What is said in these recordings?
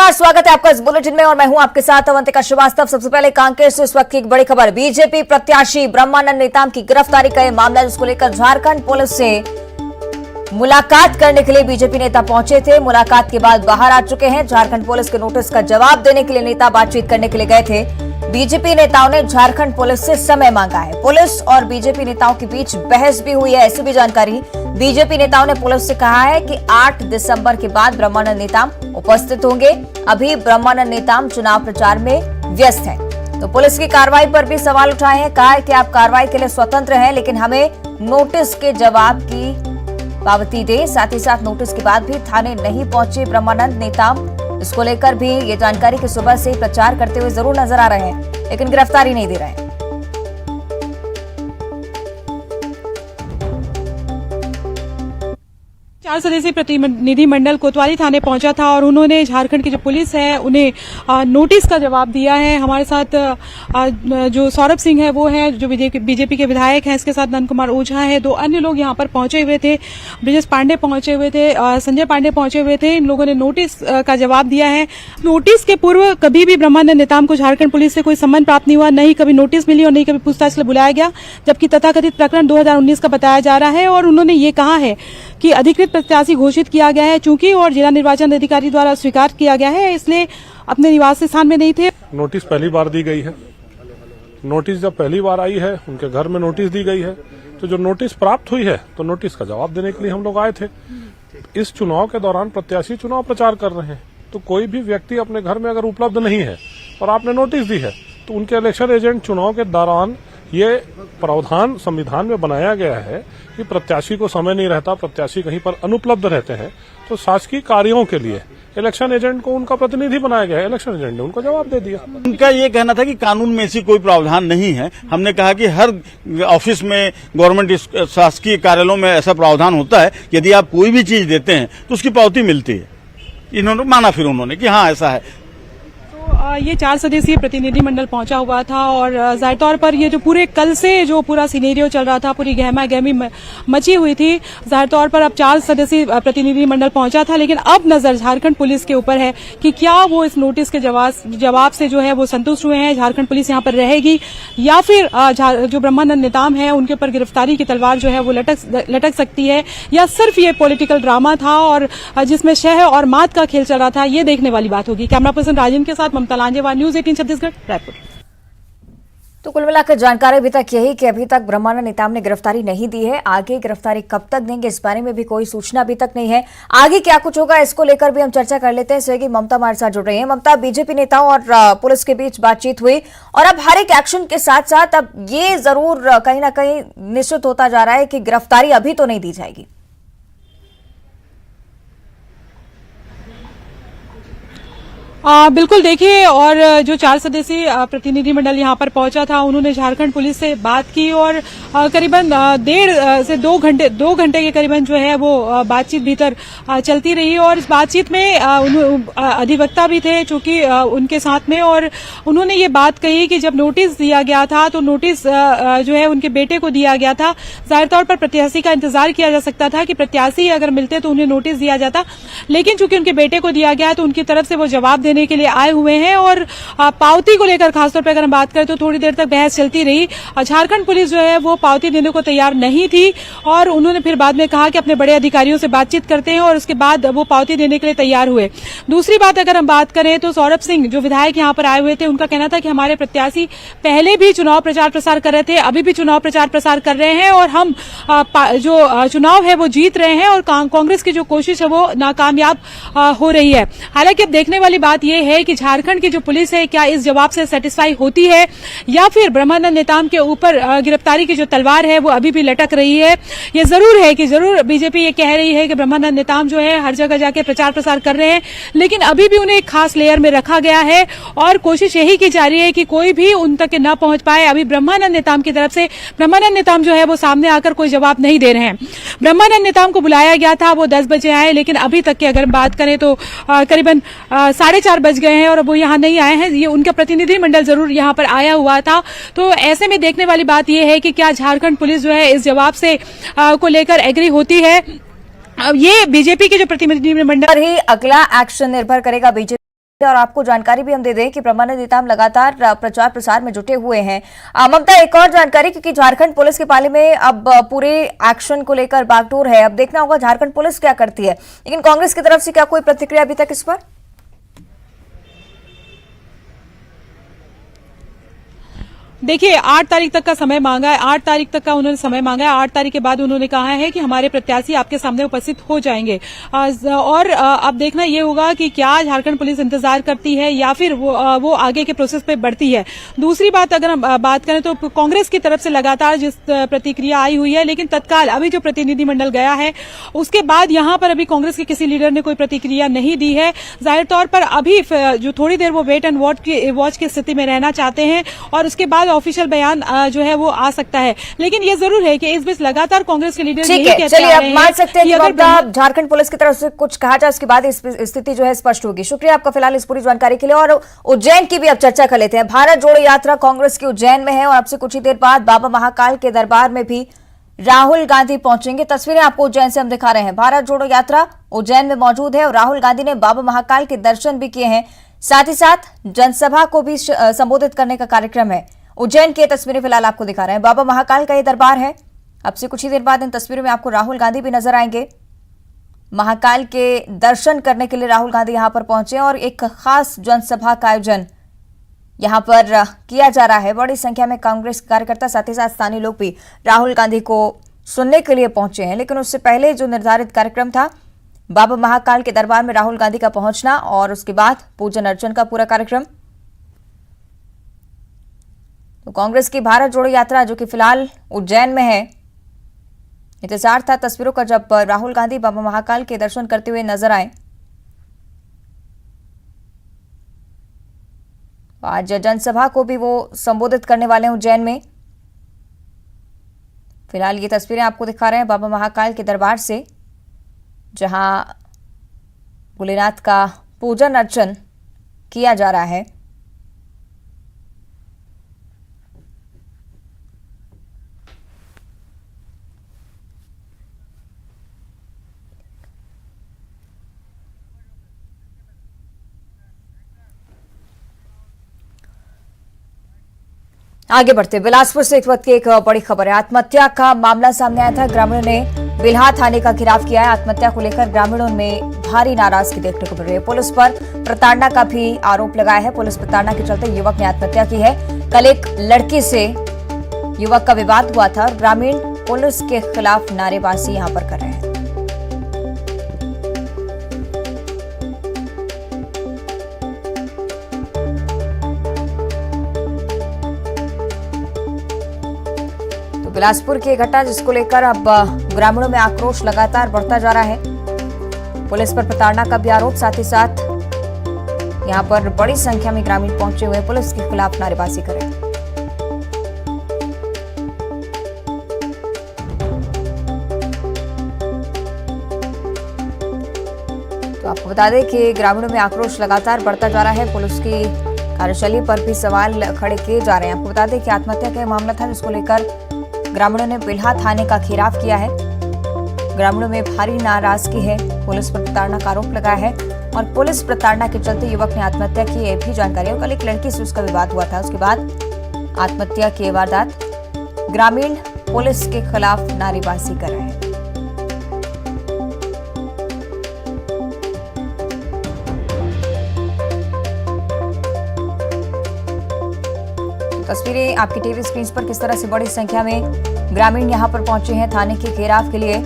नमस्कार, स्वागत है आपका इस बुलेटिन में और मैं हूं आपके साथ अवंतिका श्रीवास्तव। सबसे पहले कांकेर से इस वक्त की एक बड़ी खबर। बीजेपी प्रत्याशी ब्रह्मानंद नेताम की गिरफ्तारी का यह मामला, जिसको लेकर झारखंड पुलिस से मुलाकात करने के लिए बीजेपी नेता पहुंचे थे। मुलाकात के बाद बाहर आ चुके हैं। झारखंड पुलिस के नोटिस का जवाब देने के लिए नेता बातचीत करने के लिए गए थे। बीजेपी नेताओं ने झारखंड पुलिस से समय मांगा है। पुलिस और बीजेपी नेताओं के बीच बहस भी हुई है, ऐसी भी जानकारी। बीजेपी नेताओं ने पुलिस से कहा है कि 8 दिसंबर के बाद ब्रह्मानंद नेताम उपस्थित होंगे। अभी ब्रह्मानंद नेताम चुनाव प्रचार में व्यस्त हैं। तो पुलिस की कार्रवाई पर भी सवाल उठाए हैं। कहा है कि आप कार्रवाई के लिए स्वतंत्र हैं, लेकिन हमें नोटिस के जवाब की पावती दे। साथ ही साथ नोटिस के बाद भी थाने नहीं पहुंचे ब्रह्मानंद नेताम। इसको लेकर भी ये जानकारी कि सुबह से प्रचार करते हुए जरूर नजर आ रहे हैं, लेकिन गिरफ्तारी नहीं दे रहे हैं। 4 सदस्यीय प्रतिनिधिमंडल कोतवाली थाने पहुंचा था और उन्होंने झारखंड की जो पुलिस है उन्हें नोटिस का जवाब दिया है। हमारे साथ जो सौरभ सिंह है वो है, जो बीजेपी के विधायक हैं। इसके साथ नंद कुमार ओझा है। 2 अन्य लोग यहां पर पहुंचे हुए थे। ब्रिजेश पांडे पहुंचे हुए थे, संजय पांडे पहुंचे हुए थे। इन लोगों ने नोटिस का जवाब दिया है। नोटिस के पूर्व कभी भी ब्रह्मानंद नेताम को झारखंड पुलिस से कोई सम्मन प्राप्त नहीं हुआ, नहीं कभी नोटिस मिली और नहीं कभी पूछताछ के लिए बुलाया गया, जबकि तथाकथित प्रकरण 2019 का बताया जा रहा है। और उन्होंने ये कहा है कि अधिकृत प्रत्याशी घोषित किया गया है, चूंकि और जिला निर्वाचन अधिकारी द्वारा स्वीकार किया गया है, इसलिए अपने निवास स्थान में नहीं थे। नोटिस पहली बार दी गई है। नोटिस जब पहली बार आई है, उनके घर में नोटिस दी गई है, तो जो नोटिस प्राप्त हुई है तो नोटिस का जवाब देने के लिए हम लोग आए थे। इस चुनाव के दौरान प्रत्याशी चुनाव प्रचार कर रहे हैं, तो कोई भी व्यक्ति अपने घर में अगर उपलब्ध नहीं है और आपने नोटिस दी है, तो उनके इलेक्शन एजेंट चुनाव के दौरान ये प्रावधान संविधान में बनाया गया है कि प्रत्याशी को समय नहीं रहता, प्रत्याशी कहीं पर अनुपलब्ध रहते हैं, तो शासकीय कार्यों के लिए इलेक्शन एजेंट को उनका प्रतिनिधि बनाया गया है। इलेक्शन एजेंट ने उनको जवाब दे दिया। उनका ये कहना था कि कानून में ऐसी कोई प्रावधान नहीं है। हमने कहा कि हर ऑफिस में, गवर्नमेंट शासकीय कार्यालयों में ऐसा प्रावधान होता है, यदि आप कोई भी चीज देते हैं तो उसकी पावती मिलती है। इन्होंने माना फिर उन्होंने कि हाँ ऐसा है। ये 4 सदस्यीय प्रतिनिधिमंडल पहुंचा हुआ था और जाहिर तौर पर ये जो पूरे कल से जो पूरा सिनेरियो चल रहा था, पूरी गहमा गहमी मची हुई थी। जाहिर तौर पर अब 4 सदस्यीय प्रतिनिधिमंडल पहुंचा था, लेकिन अब नजर झारखंड पुलिस के ऊपर है कि क्या वो इस नोटिस के जवाब से जो है वो संतुष्ट हुए हैं। झारखंड पुलिस यहां पर रहेगी या फिर जो ब्रह्मानंद नेताम है उनके ऊपर गिरफ्तारी की तलवार जो है वो लटक सकती है, या सिर्फ ये पॉलिटिकल ड्रामा था और जिसमें शह और मात का खेल चल रहा था, ये देखने वाली बात होगी। कैमरा पर्सन राजेंद्र के साथ ममता लांजेवाल, न्यूज 18 छत्तीसगढ़, रायपुर। तो कुल मिलाकर जानकारी अभी तक यही कि अभी तक ब्रह्मानंद नेताम ने गिरफ्तारी नहीं दी है। आगे गिरफ्तारी कब तक देंगे, इस बारे में भी कोई सूचना अभी तक नहीं है। आगे क्या कुछ होगा, इसको लेकर भी हम चर्चा कर लेते हैं। सहयोगी ममता हमारे साथ जुड़ रही है। ममता, बीजेपी नेताओं और पुलिस के बीच बातचीत हुई और अब हर एक एक्शन के साथ साथ अब ये जरूर कहीं ना कहीं निश्चित होता जा रहा है कि गिरफ्तारी अभी तो नहीं दी जाएगी। बिल्कुल, देखिए, और जो 4 सदस्यीय प्रतिनिधिमंडल यहां पर पहुंचा था, उन्होंने झारखंड पुलिस से बात की और करीबन 1.5 से 2 घंटे के करीबन जो है वो बातचीत भीतर चलती रही। और इस बातचीत में अधिवक्ता भी थे चूंकि उनके साथ में, और उन्होंने ये बात कही कि जब नोटिस दिया गया था तो नोटिस जो है उनके बेटे को दिया गया था। जाहिर तौर पर प्रत्याशी का इंतजार किया जा सकता था कि प्रत्याशी अगर मिलते तो उन्हें नोटिस दिया जाता, लेकिन चूंकि उनके बेटे को दिया गया तो उनकी तरफ से वो जवाब देने के लिए आए हुए हैं। और पावती को लेकर खासतौर पर अगर हम बात करें तो थोड़ी देर तक बहस चलती रही। झारखंड पुलिस जो है वो पावती देने को तैयार नहीं थी और उन्होंने फिर बाद में कहा कि अपने बड़े अधिकारियों से बातचीत करते हैं, और उसके बाद वो पावती देने के लिए तैयार हुए। दूसरी बात अगर हम बात करें तो सौरभ सिंह जो विधायक यहां पर आए हुए थे, उनका कहना था कि हमारे प्रत्याशी पहले भी चुनाव प्रचार प्रसार कर रहे थे, अभी भी चुनाव प्रचार प्रसार कर रहे हैं, और हम जो चुनाव है वो जीत रहे हैं और कांग्रेस की जो कोशिश है वो नाकामयाब हो रही है। हालांकि अब देखने वाली बात यह है कि झारखंड की जो पुलिस है क्या इस जवाब से सेटिस्फाई होती है, या फिर ब्रह्मानंद नेताम के ऊपर गिरफ्तारी की जो तलवार है वो अभी भी लटक रही है। ये जरूर है कि जरूर बीजेपी ये कह रही है कि ब्रह्मानंद नेताम जो है हर जगह जाके प्रचार प्रसार कर रहे हैं, लेकिन अभी भी उन्हें एक खास लेयर में रखा गया है और कोशिश यही की जा रही है कि कोई भी उन तक न पहुंच पाए। अभी ब्रह्मानंद नेताम की तरफ से ब्रह्मानंद नेताम जो है वो सामने आकर कोई जवाब नहीं दे रहे हैं। ब्रह्मानंद नेताम को बुलाया गया था, वो 10 बजे आए, लेकिन अभी तक की अगर बात करें तो करीबन 4:30 बज गए हैं और अब वो यहाँ नहीं आए हैं। ये उनका प्रतिनिधिमंडल जरूर यहाँ पर आया हुआ था। तो ऐसे में देखने वाली बात यह है कि क्या झारखंड पुलिस जो है इस जवाब से को लेकर एग्री होती है। ये बीजेपी के जो प्रतिनिधिमंडल पर ही अगला एक्शन निर्भर करेगा। बीजेपी और आपको जानकारी भी हम दे दें कि ब्रह्मानंद नेताम लगातार प्रचार प्रसार में जुटे हुए हैं। ममता, एक और जानकारी, क्योंकि झारखंड पुलिस के पाले में अब पूरे एक्शन को लेकर बागडोर है। अब देखना होगा झारखंड पुलिस क्या करती है, लेकिन कांग्रेस की तरफ से क्या कोई प्रतिक्रिया अभी तक इस पर? देखिए, 8 तारीख तक का समय मांगा है। 8 तारीख तक का उन्होंने समय मांगा है। 8 तारीख के बाद उन्होंने कहा है कि हमारे प्रत्याशी आपके सामने उपस्थित हो जाएंगे। और अब देखना ये होगा कि क्या झारखंड पुलिस इंतजार करती है या फिर वो आगे के प्रोसेस पे बढ़ती है। दूसरी बात, अगर हम बात करें तो कांग्रेस की तरफ से लगातार जिस प्रतिक्रिया आई हुई है, लेकिन तत्काल अभी जो प्रतिनिधिमंडल गया है उसके बाद यहां पर अभी कांग्रेस के किसी लीडर ने कोई प्रतिक्रिया नहीं दी है। जाहिर तौर पर अभी जो थोड़ी देर वो वेट एंड वॉच की स्थिति में रहना चाहते हैं और उसके बाद ऑफिशियल बयान जो है वो आ सकता है। लेकिन ये जरूर है कि इस बीच लगातार कांग्रेस के लीडर यही कहते चलिए, अब मान सकते हैं कि अगर झारखंड पुलिस की तरफ से कुछ कहा जाए उसके बाद स्थिति जो है स्पष्ट होगी। शुक्रिया आपका फिलहाल इस पूरी जानकारी के लिए। और उज्जैन की भी अब चर्चा कर लेते हैं। भारत जोड़ो यात्रा कांग्रेस की उज्जैन में है और अब से कुछ ही देर बाद बाबा महाकाल के दरबार में भी राहुल गांधी पहुंचेंगे। तस्वीरें आपको उज्जैन से हम दिखा रहे हैं। भारत जोड़ो यात्रा उज्जैन में मौजूद है और राहुल गांधी ने बाबा महाकाल के दर्शन भी किए हैं। साथ ही साथ जनसभा को भी संबोधित करने का कार्यक्रम है। उज्जैन की तस्वीरें फिलहाल आपको दिखा रहे हैं। बाबा महाकाल का ये दरबार है। अब से कुछ ही देर बाद इन तस्वीरों में आपको राहुल गांधी भी नजर आएंगे। महाकाल के दर्शन करने के लिए राहुल गांधी यहां पर पहुंचे और एक खास जनसभा का आयोजन यहां पर किया जा रहा है। बड़ी संख्या में कांग्रेस कार्यकर्ता, साथ ही साथ स्थानीय लोग भी राहुल गांधी को सुनने के लिए पहुंचे हैं। लेकिन उससे पहले जो निर्धारित कार्यक्रम था, बाबा महाकाल के दरबार में राहुल गांधी का पहुंचना और उसके बाद पूजन अर्चन का पूरा कार्यक्रम। तो कांग्रेस की भारत जोड़ो यात्रा जो कि फिलहाल उज्जैन में है, इंतजार था तस्वीरों का जब राहुल गांधी बाबा महाकाल के दर्शन करते हुए नजर आए। आज जनसभा को भी वो संबोधित करने वाले हैं उज्जैन में। फिलहाल ये तस्वीरें आपको दिखा रहे हैं बाबा महाकाल के दरबार से, जहां भोलेनाथ का पूजन अर्चन किया जा रहा है। आगे बढ़ते बिलासपुर से इस वक्त की एक बड़ी खबर है। आत्महत्या का मामला सामने आया था। ग्रामीणों ने बिल्हा थाने का घेराव किया है। आत्महत्या को लेकर ग्रामीणों में भारी नाराजगी देखने को मिल रही है। पुलिस पर प्रताड़ना का भी आरोप लगाया है। पुलिस प्रताड़ना के चलते युवक ने आत्महत्या की है। कल एक लड़की से युवक का विवाद हुआ था और ग्रामीण पुलिस के खिलाफ नारेबाजी यहां पर कर रहे हैं। बिलासपुर की घटना जिसको लेकर अब ग्रामीणों में आक्रोश लगातार बढ़ता जा रहा है। पुलिस पर प्रताड़ना का भी आरोप, साथ ही साथ यहां पर बड़ी संख्या में ग्रामीण पहुंचे हुए पुलिस के खिलाफ नारेबाजी कर रहे हैं। तो आपको बता दें कि ग्रामीणों में आक्रोश लगातार बढ़ता जा रहा है। पुलिस की कार्यशैली पर भी सवाल खड़े किए जा रहे हैं। आपको बता दें कि आत्महत्या का मामला था जिसको लेकर ग्रामीणों ने बिल्हा थाने का घेराव किया है। ग्रामीणों में भारी नाराजगी है। पुलिस पर प्रताड़ना का आरोप लगाया है और पुलिस प्रताड़ना के चलते युवक ने आत्महत्या की, ये भी जानकारी है। कल एक लड़की से उसका विवाद हुआ था, उसके बाद आत्महत्या की वारदात। ग्रामीण पुलिस के खिलाफ नारेबाजी कर रहे हैं। तस्वीरें आपकी टीवी स्क्रीन पर किस तरह से बड़ी संख्या में ग्रामीण यहां पर पहुंचे हैं थाने के घेराव के लिए।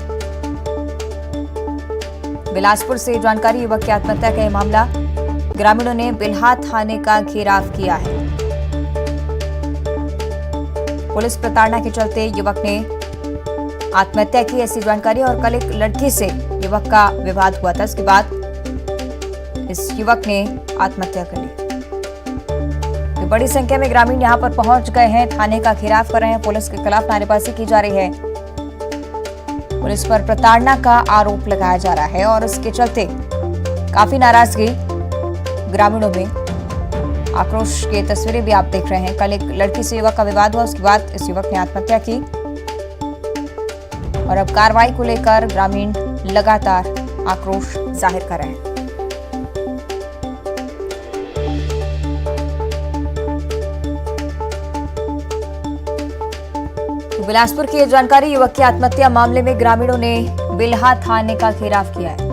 बिलासपुर से जानकारी, युवक की आत्महत्या का यह मामला। ग्रामीणों ने बिल्हा थाने का घेराव किया है। पुलिस प्रताड़ना के चलते युवक ने आत्महत्या की, ऐसी जानकारी। और कल एक लड़की से युवक का विवाद हुआ था, इसके बाद इस युवक ने आत्महत्या कर ली। बड़ी संख्या में ग्रामीण यहां पर पहुंच गए हैं, थाने का घेराव कर रहे हैं। पुलिस के खिलाफ नारेबाजी की जा रही है। पुलिस पर प्रताड़ना का आरोप लगाया जा रहा है और इसके चलते काफी नाराजगी ग्रामीणों में। आक्रोश की तस्वीरें भी आप देख रहे हैं। कल एक लड़की से युवक का विवाद हुआ, उसके बाद इस युवक ने आत्महत्या की और अब कार्रवाई को लेकर ग्रामीण लगातार आक्रोश जाहिर कर रहे हैं। तो बिलासपुर की ये जानकारी, युवक की आत्महत्या मामले में ग्रामीणों ने बिल्हा थाने का घेराव किया है।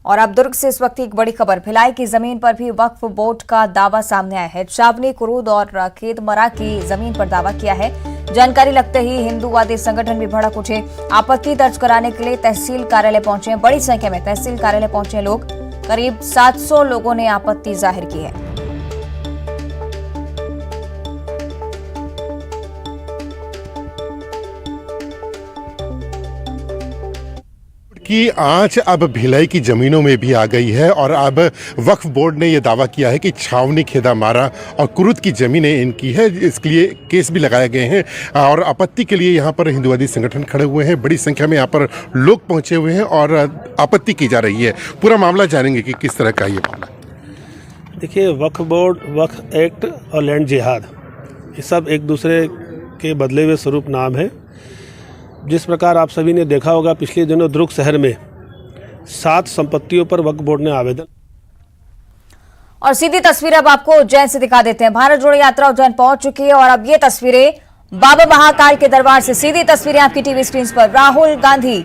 और अब दुर्ग से इस वक्त एक बड़ी खबर, भिलाई की जमीन पर भी वक्फ बोर्ड का दावा सामने आया है। छावनी, कुरूद और खेतमरा की जमीन पर दावा किया है। जानकारी लगते ही हिंदूवादी संगठन भी भड़क उठे। आपत्ति दर्ज कराने के लिए तहसील कार्यालय पहुंचे। बड़ी संख्या में तहसील कार्यालय पहुंचे लोग, करीब 700 लोगों ने आपत्ति जाहिर की है। की आंच अब भिलाई की जमीनों में भी आ गई है और अब वक्फ बोर्ड ने यह दावा किया है कि छावनी, खेदामारा और कुरुद की जमीनें इनकी है। इसके लिए केस भी लगाए गए हैं और आपत्ति के लिए यहाँ पर हिंदूवादी संगठन खड़े हुए हैं। बड़ी संख्या में यहाँ पर लोग पहुंचे हुए हैं और आपत्ति की जा रही है। पूरा मामला जानेंगे कि किस तरह का ये मामला। देखिए, वक्फ बोर्ड, वक्फ एक्ट और लैंड जिहाद, ये सब एक दूसरे के बदले हुए स्वरूप नाम है। जिस प्रकार आप सभी ने देखा होगा, पिछले दिनों दुर्ग शहर में 7 संपत्तियों पर वक्फ बोर्ड ने आवेदन। और सीधी तस्वीर अब आपको उज्जैन से दिखा देते हैं। भारत जोड़ो यात्रा उज्जैन पहुंच चुकी है और अब ये तस्वीरें बाबा महाकाल के दरबार से, सीधी तस्वीरें आपकी टीवी स्क्रीन पर। राहुल गांधी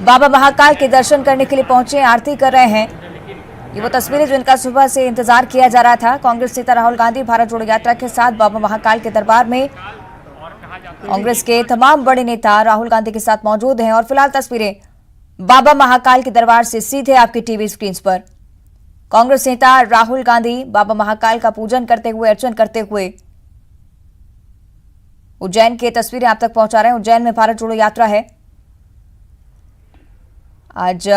बाबा महाकाल के दर्शन करने के लिए पहुंचे, आरती कर रहे हैं। ये वो तस्वीरें जिनका सुबह से इंतजार किया जा रहा था। कांग्रेस नेता राहुल गांधी भारत जोड़ो यात्रा के साथ बाबा महाकाल के दरबार में कांग्रेस के तमाम बड़े नेता राहुल गांधी के साथ मौजूद हैं। और फिलहाल तस्वीरें बाबा महाकाल के दरबार से सीधे आपकी टीवी स्क्रीन पर। कांग्रेस नेता राहुल गांधी बाबा महाकाल का पूजन करते हुए, अर्चन करते हुए उज्जैन की तस्वीरें आप तक पहुंचा रहे हैं। उज्जैन में भारत जोड़ो यात्रा है। आज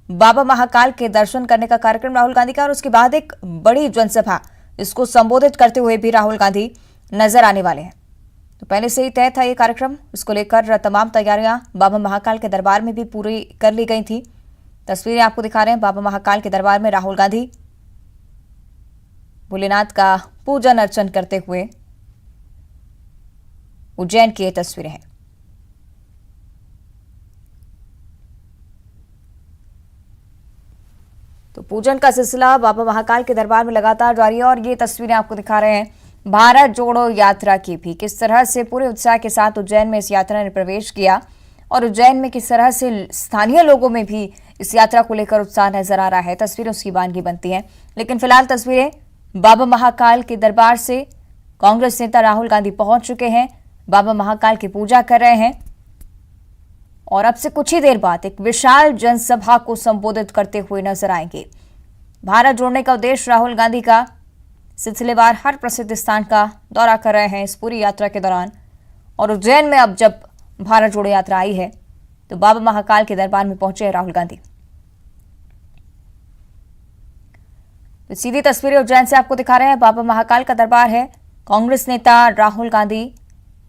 बाबा महाकाल के दर्शन करने का कार्यक्रम राहुल गांधी का, और उसके बाद एक बड़ी जनसभा, इसको संबोधित करते हुए भी राहुल गांधी नजर आने वाले हैं। तो पहले से ही तय था ये कार्यक्रम। इसको लेकर तमाम तैयारियां बाबा महाकाल के दरबार में भी पूरी कर ली गई थी। तस्वीरें आपको दिखा रहे हैं बाबा महाकाल के दरबार में राहुल गांधी भोलेनाथ का पूजन अर्चन करते हुए। उज्जैन की ये तस्वीरें हैं। तो पूजन का सिलसिला बाबा महाकाल के दरबार में लगातार जारी है और ये तस्वीरें आपको दिखा रहे हैं भारत जोड़ो यात्रा की भी, किस तरह से पूरे उत्साह के साथ उज्जैन में इस यात्रा ने प्रवेश किया और उज्जैन में किस तरह से स्थानीय लोगों में भी इस यात्रा को लेकर उत्साह नजर आ रहा है। तस्वीरें उसकी वानगी बनती हैं। लेकिन फिलहाल तस्वीरें बाबा महाकाल के दरबार से कांग्रेस नेता राहुल गांधी पहुंच चुके हैं, बाबा महाकाल की पूजा कर रहे हैं और अब से कुछ ही देर बाद एक विशाल जनसभा को संबोधित करते हुए नजर आएंगे। भारत जोड़ने का उद्देश्य राहुल गांधी का सिलसिलेवार हर प्रसिद्ध स्थान का दौरा कर रहे हैं इस पूरी यात्रा के दौरान। और उज्जैन में अब जब भारत जोड़ो यात्रा आई है तो बाबा महाकाल के दरबार में पहुंचे राहुल गांधी। तो सीधी तस्वीरें उज्जैन से आपको दिखा रहे हैं। बाबा महाकाल का दरबार है। कांग्रेस नेता राहुल गांधी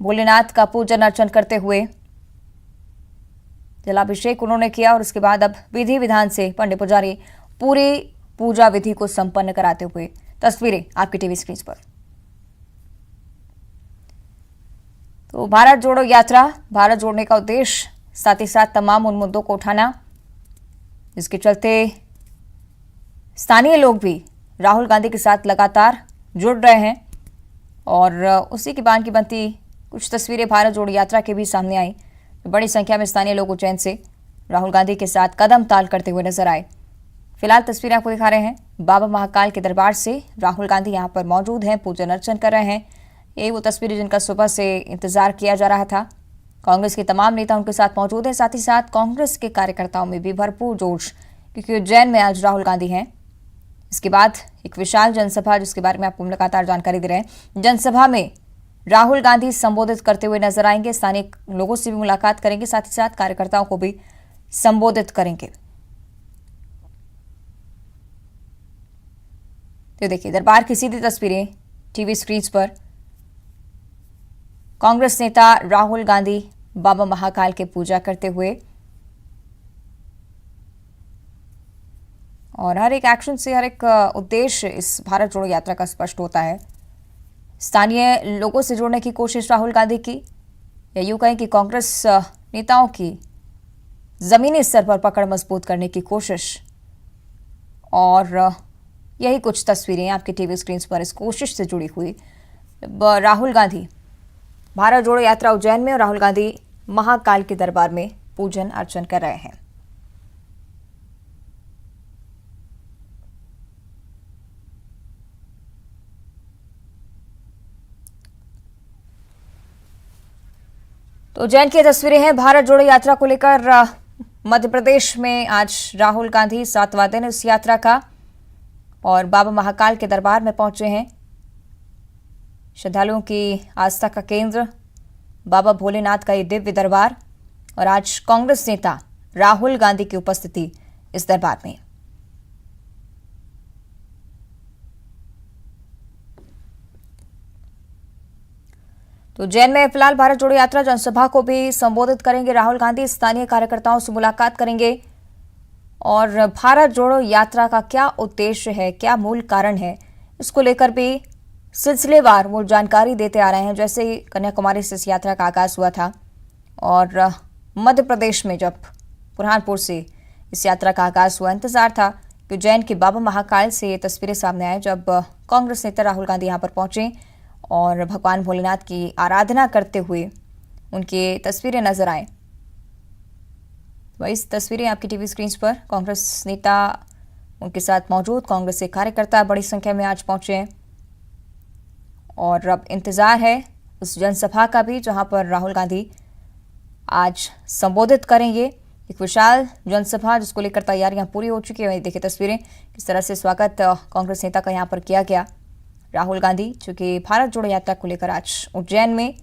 भोलेनाथ का पूजन अर्चन करते हुए, जलाभिषेक उन्होंने किया और उसके बाद अब विधि विधान से पंडित पुजारी पूरी पूजा विधि को संपन्न कराते हुए। तस्वीरें आपकी टीवी स्क्रीन पर। तो भारत जोड़ो यात्रा, भारत जोड़ने का उद्देश्य, साथ ही साथ तमाम उन मुद्दों को उठाना जिसके चलते स्थानीय लोग भी राहुल गांधी के साथ लगातार जुड़ रहे हैं। और उसी की बान की बनती कुछ तस्वीरें भारत जोड़ो यात्रा के भी सामने आई। बड़ी संख्या में स्थानीय लोग उज्जैन से राहुल गांधी के साथ कदम ताल करते हुए नजर आए। फिलहाल तस्वीरें आपको दिखा रहे हैं बाबा महाकाल के दरबार से। राहुल गांधी यहां पर मौजूद हैं, पूजन अर्चन कर रहे हैं। ये वो तस्वीरें जिनका सुबह से इंतजार किया जा रहा था। कांग्रेस के तमाम नेता उनके साथ मौजूद हैं, साथ ही साथ कांग्रेस के कार्यकर्ताओं में भी भरपूर जोश, क्योंकि उज्जैन में आज राहुल गांधी हैं। इसके बाद एक विशाल जनसभा, जिसके बारे में आपको लगातार जानकारी दे रहे हैं। जनसभा में राहुल गांधी संबोधित करते हुए नजर आएंगे, स्थानीय लोगों से भी मुलाकात करेंगे, साथ ही साथ कार्यकर्ताओं को भी संबोधित करेंगे। तो देखिए दरबार की सीधी तस्वीरें टीवी स्क्रीन पर। कांग्रेस नेता राहुल गांधी बाबा महाकाल के पूजा करते हुए और हर एक एक्शन से, हर एक उद्देश्य इस भारत जोड़ो यात्रा का स्पष्ट होता है। स्थानीय लोगों से जोड़ने की कोशिश राहुल गांधी की, या यूं कहें कि कांग्रेस नेताओं की जमीनी स्तर पर पकड़ मजबूत करने की कोशिश। और यही कुछ तस्वीरें आपकी टीवी स्क्रीन पर इस कोशिश से जुड़ी हुई। राहुल गांधी भारत जोड़ो यात्रा उज्जैन में और राहुल गांधी महाकाल के दरबार में पूजन अर्चन कर रहे हैं। तो उज्जैन की तस्वीरें हैं भारत जोड़ो यात्रा को लेकर। मध्य प्रदेश में आज राहुल गांधी 7वां दिन इस यात्रा का और बाबा महाकाल के दरबार में पहुंचे हैं। श्रद्धालुओं की आस्था का केंद्र बाबा भोलेनाथ का ये दिव्य दरबार और आज कांग्रेस नेता राहुल गांधी की उपस्थिति इस दरबार में। तो उज्जैन में फिलहाल भारत जोड़ो यात्रा जनसभा को भी संबोधित करेंगे राहुल गांधी। स्थानीय कार्यकर्ताओं से मुलाकात करेंगे और भारत जोड़ो यात्रा का क्या उद्देश्य है, क्या मूल कारण है, इसको लेकर भी सिलसिलेवार वो जानकारी देते आ रहे हैं। जैसे ही कन्याकुमारी से इस यात्रा का आगाज हुआ था और मध्य प्रदेश में जब बुरहानपुर से इस यात्रा का आगाज हुआ, इंतजार था कि उज्जैन के बाबा महाकाल से ये तस्वीरें सामने आए जब कांग्रेस नेता राहुल गांधी यहाँ पर पहुंचे और भगवान भोलेनाथ की आराधना करते हुए उनकी तस्वीरें नजर आए। वही तस्वीरें आपकी टीवी स्क्रीन पर कांग्रेस नेता, उनके साथ मौजूद कांग्रेस के कार्यकर्ता बड़ी संख्या में आज पहुंचे हैं और अब इंतजार है उस जनसभा का भी जहां पर राहुल गांधी आज संबोधित करेंगे। एक विशाल जनसभा जिसको लेकर तैयारियां पूरी हो चुकी है। देखिए तस्वीरें किस तरह से स्वागत कांग्रेस नेता का यहां पर किया गया। राहुल गांधी चूंकि भारत जोड़ो यात्रा को लेकर आज उज्जैन में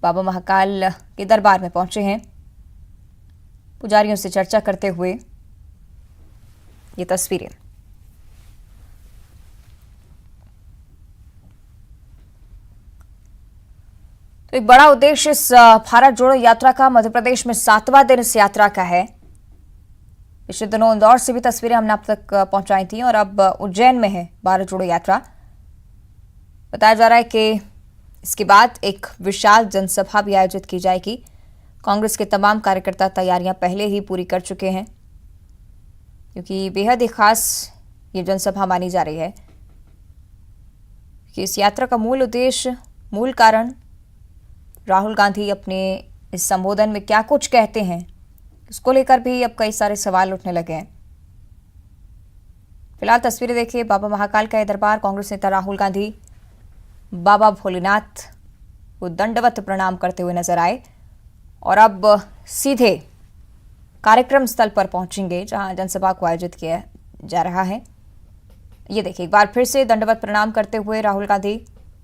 बाबा महाकाल के दरबार में पहुंचे हैं, पुजारियों से चर्चा करते हुए ये तस्वीरें। तो एक बड़ा उद्देश्य इस भारत जोड़ो यात्रा का मध्य प्रदेश में 7वां दिन इस यात्रा का है। पिछले दिनों इंदौर से भी तस्वीरें हमने आप तक पहुंचाई थी और अब उज्जैन में है भारत जोड़ो यात्रा। बताया जा रहा है कि इसके बाद एक विशाल जनसभा भी आयोजित की जाएगी। कांग्रेस के तमाम कार्यकर्ता तैयारियां पहले ही पूरी कर चुके हैं क्योंकि बेहद ही खास ये जनसभा मानी जा रही है कि इस यात्रा का मूल उद्देश्य, मूल कारण राहुल गांधी अपने इस संबोधन में क्या कुछ कहते हैं, इसको लेकर भी अब कई सारे सवाल उठने लगे हैं। फिलहाल तस्वीरें देखिए बाबा महाकाल का यह दरबार। कांग्रेस नेता राहुल गांधी बाबा भोलेनाथ को दंडवत प्रणाम करते हुए नजर आए और अब सीधे कार्यक्रम स्थल पर पहुंचेंगे जहां जनसभा को आयोजित किया जा रहा है। ये देखिए एक बार फिर से दंडवत प्रणाम करते हुए राहुल गांधी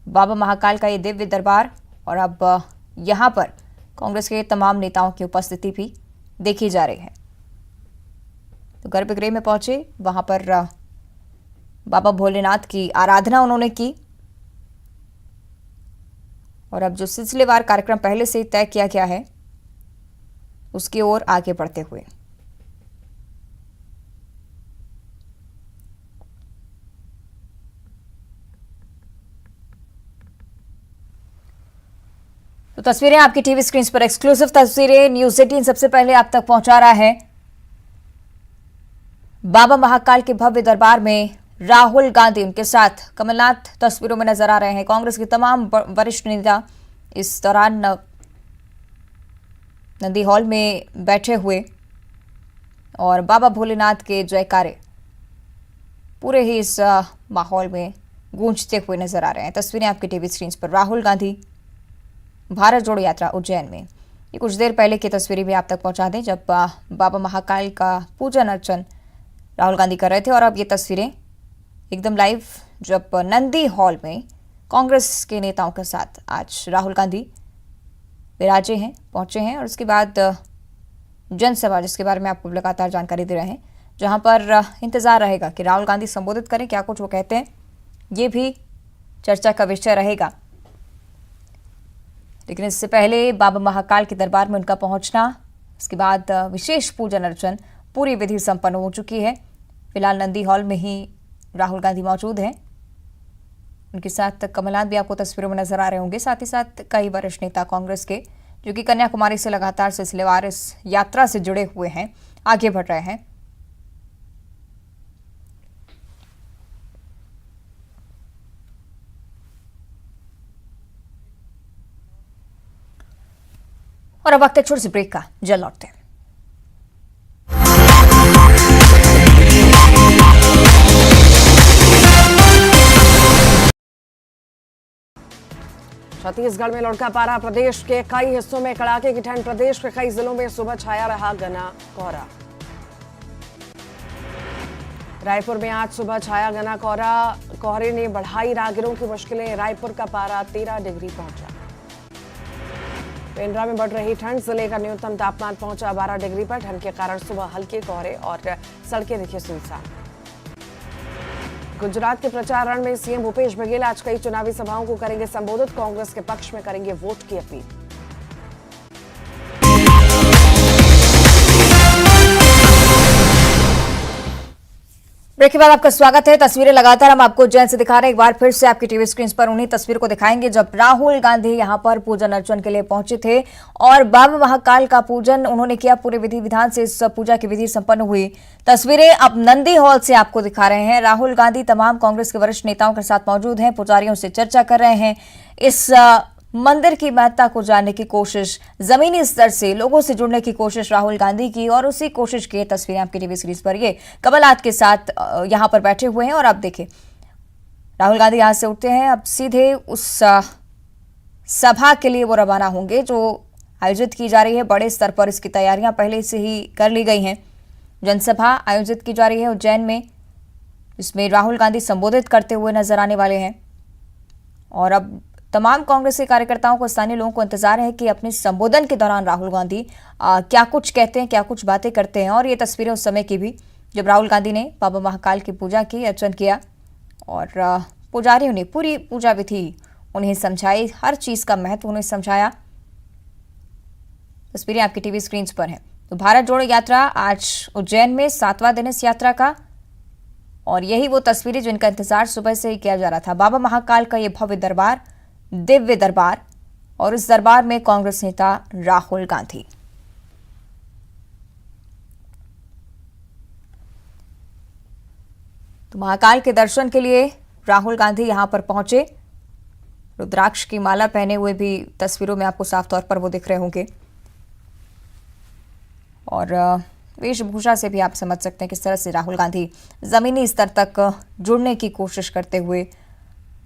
बाबा महाकाल का ये दिव्य दरबार और अब यहां पर कांग्रेस के तमाम नेताओं की उपस्थिति भी देखी जा रही है। तो गर्भगृह में पहुंचे, वहां पर बाबा भोलेनाथ की आराधना उन्होंने की और अब जो सिलसिलेवार कार्यक्रम पहले से तय किया गया है उसकी ओर आगे बढ़ते हुए तो तस्वीरें आपकी टीवी स्क्रीन पर एक्सक्लूसिव तस्वीरें न्यूज़ 18 सबसे पहले आप तक पहुंचा रहा है। बाबा महाकाल के भव्य दरबार में राहुल गांधी, उनके साथ कमलनाथ तस्वीरों में नजर आ रहे हैं। कांग्रेस के तमाम वरिष्ठ नेता इस दौरान नंदी हॉल में बैठे हुए और बाबा भोलेनाथ के जयकारे पूरे ही इस माहौल में गूंजते हुए नजर आ रहे हैं। तस्वीरें आपकी टीवी स्क्रीन पर राहुल गांधी भारत जोड़ो यात्रा उज्जैन में। ये कुछ देर पहले की तस्वीरें भी आप तक पहुंचा दें जब बाबा महाकाल का पूजन अर्चन राहुल गांधी कर रहे थे और अब ये तस्वीरें एकदम लाइव जब नंदी हॉल में कांग्रेस के नेताओं के साथ आज राहुल गांधी विराजे हैं, पहुंचे हैं और उसके बाद जनसभा जिसके बारे में आपको लगातार जानकारी दे रहे हैं, जहां पर इंतजार रहेगा कि राहुल गांधी संबोधित करें, क्या कुछ वो कहते हैं, ये भी चर्चा का विषय रहेगा। लेकिन इससे पहले बाबा महाकाल के दरबार में उनका पहुंचना, इसके बाद विशेष पूजन अर्चन पूरी विधि संपन्न हो चुकी है। फिलहाल नंदी हॉल में ही राहुल गांधी मौजूद हैं, उनके साथ कमलनाथ भी आपको तस्वीरों में नजर आ रहे होंगे, साथ ही साथ कई वरिष्ठ नेता कांग्रेस के जो कि कन्याकुमारी से लगातार सिलसिलेवार इस यात्रा से जुड़े हुए हैं, आगे बढ़ रहे हैं। और अब वक्त एक छोटी सी ब्रेक का, जल्द लौटते हैं। छत्तीसगढ़ में लुढ़का पारा, प्रदेश के कई हिस्सों में कड़ाके की ठंड। प्रदेश के कई जिलों में सुबह छाया रहा घना कोहरा। रायपुर में आज सुबह छाया घना कोहरा। कोहरे ने बढ़ाई राहगीरों की मुश्किलें। रायपुर का पारा 13 डिग्री पहुंचा। पेंड्रा में बढ़ रही ठंड, जिले का न्यूनतम तापमान पहुंचा 12 डिग्री पर। ठंड के कारण सुबह हल्के कोहरे और सड़कें दिखी सुनसान। गुजरात के प्रचार रण में सीएम भूपेश बघेल आज कई चुनावी सभाओं को करेंगे संबोधित। कांग्रेस के पक्ष में करेंगे वोट की अपील। ब्रेक के बाद आपका स्वागत है। तस्वीरें लगातार हम आपको उज्जैन से दिखा रहे हैं। एक बार फिर से आपकी टीवी स्क्रीन पर उन्हीं तस्वीर को दिखाएंगे जब राहुल गांधी यहां पर पूजन अर्चन के लिए पहुंचे थे और बाबा महाकाल का पूजन उन्होंने किया। पूरे विधि विधान से इस पूजा की विधि संपन्न हुई। तस्वीरें अब नंदी हॉल से आपको दिखा रहे हैं। राहुल गांधी तमाम कांग्रेस के वरिष्ठ नेताओं के साथ मौजूद हैं, पुजारियों से चर्चा कर रहे हैं। इस मंदिर की महत्ता को जानने की कोशिश, जमीनी स्तर से लोगों से जुड़ने की कोशिश राहुल गांधी की, और उसी कोशिश की तस्वीरें आपकी टीवी सीरीज पर ये कमलनाथ के साथ यहां पर बैठे हुए हैं। और अब देखिए राहुल गांधी यहां से उठते हैं, अब सीधे उस सभा के लिए वो रवाना होंगे जो आयोजित की जा रही है। बड़े स्तर पर इसकी तैयारियां पहले से ही कर ली गई हैं। जनसभा आयोजित की जा रही है उज्जैन में, जिसमें राहुल गांधी संबोधित करते हुए नजर आने वाले हैं। और अब तमाम कांग्रेस के कार्यकर्ताओं को, स्थानीय लोगों को इंतजार है कि अपने संबोधन के दौरान राहुल गांधी क्या कुछ कहते हैं, क्या कुछ बातें करते हैं। और ये तस्वीरें उस समय की भी जब राहुल गांधी ने बाबा महाकाल की पूजा की, अर्चन किया और पुजारियों ने पूरी पूजा विधि उन्हें समझाई, हर चीज का महत्व उन्हें समझाया। तस्वीरें आपकी टीवी स्क्रीन पर हैं। तो भारत जोड़ो यात्रा आज उज्जैन में 7वां दिन इस यात्रा का, और यही वो तस्वीरें जिनका इंतजार सुबह से ही किया जा रहा था। बाबा महाकाल का ये भव्य दरबार, दिव्य दरबार, और इस दरबार में कांग्रेस नेता राहुल गांधी। तो महाकाल के दर्शन के लिए राहुल गांधी यहां पर पहुंचे। रुद्राक्ष की माला पहने हुए भी तस्वीरों में आपको साफ तौर पर वो दिख रहे होंगे, और वेशभूषा से भी आप समझ सकते हैं किस तरह से राहुल गांधी जमीनी स्तर तक जुड़ने की कोशिश करते हुए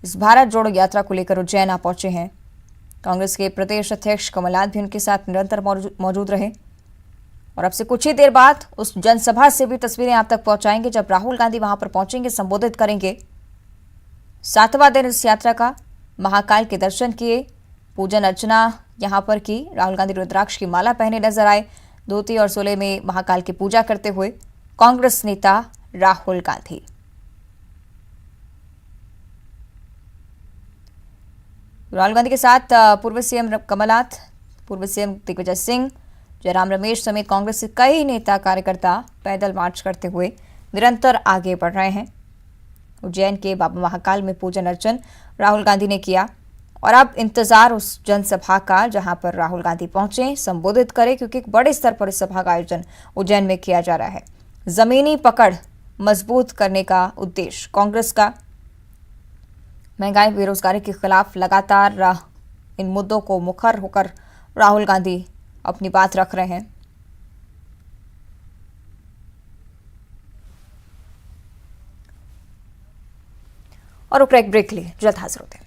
इस भारत जोड़ो यात्रा को लेकर उज्जैन आ पहुंचे हैं। कांग्रेस के प्रदेश अध्यक्ष कमलनाथ भी उनके साथ निरंतर मौजूद रहे, और अब से कुछ ही देर बाद उस जनसभा से भी तस्वीरें आप तक पहुंचाएंगे जब राहुल गांधी वहां पर पहुंचेंगे, संबोधित करेंगे। 7वां दिन इस यात्रा का, महाकाल के दर्शन किए, पूजन अर्चना यहां पर की। राहुल गांधी रुद्राक्ष की माला पहने नजर आए, धोती और सोले में महाकाल की पूजा करते हुए कांग्रेस नेता राहुल गांधी। राहुल गांधी के साथ पूर्व सीएम कमलनाथ, पूर्व सीएम दिग्विजय सिंह, जयराम रमेश समेत कांग्रेस के कई नेता कार्यकर्ता पैदल मार्च करते हुए निरंतर आगे बढ़ रहे हैं। उज्जैन के बाबा महाकाल में पूजन अर्चन राहुल गांधी ने किया, और अब इंतजार उस जनसभा का जहां पर राहुल गांधी पहुंचे, संबोधित करें, क्योंकि एक बड़े स्तर पर इस सभा का आयोजन उज्जैन में किया जा रहा है। जमीनी पकड़ मजबूत करने का उद्देश्य कांग्रेस का, महंगाई बेरोजगारी के खिलाफ लगातार इन मुद्दों को मुखर होकर राहुल गांधी अपनी बात रख रहे हैं। और एक ब्रेक लिए जल्द हाजिर होते हैं।